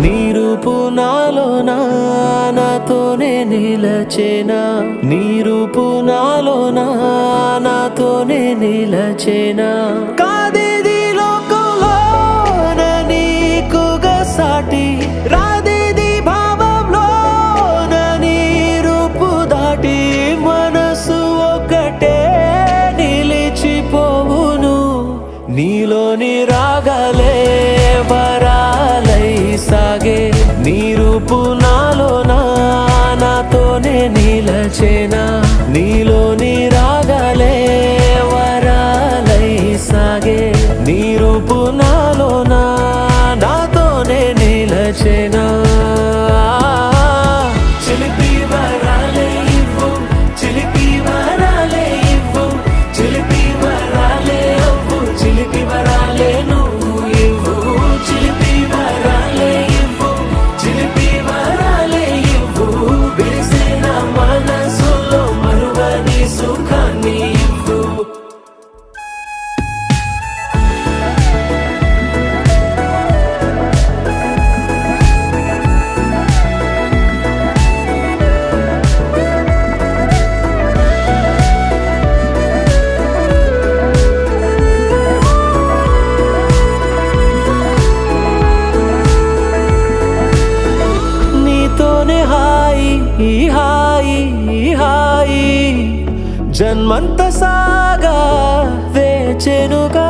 నీ రూపు నాలోన నాతోనే నిలచేనా, నీ రూపు నాలోన నాతోనే నిలచేనా. కాదేది లోకంలోన నీకుగా సాటి, రాదేది భావంలోన నీ రూపు దాటి. మనసు ఒకటే నిలిచిపోవును, నీలోని రాగాలే వరాలై సాగే. నీ రూపు నాలోన నాతోనే నిలచేనా, నీలోని రాగాలే వరాలై సాగే. నీ రూపు నాలోన నాతోనే నిలచేనా. చిలిపి వరాలే ఇవ్వు, చిలిపి వరాలే ఇవ్వు, చిలిపి వరాలే అవ్వు, చిలిపి వరాలే నువ్వు ఇవ్వు. చిలిపి వరాలే ఇవ్వు, చిలిపి వరాలే ఇవ్వు, విరిసిన మనసులో మరువని సుఖాన్ని ఇవ్వు. నీతోనే హాయి హాయి హాయి, జన్మంత సాగా వేచెనుగా.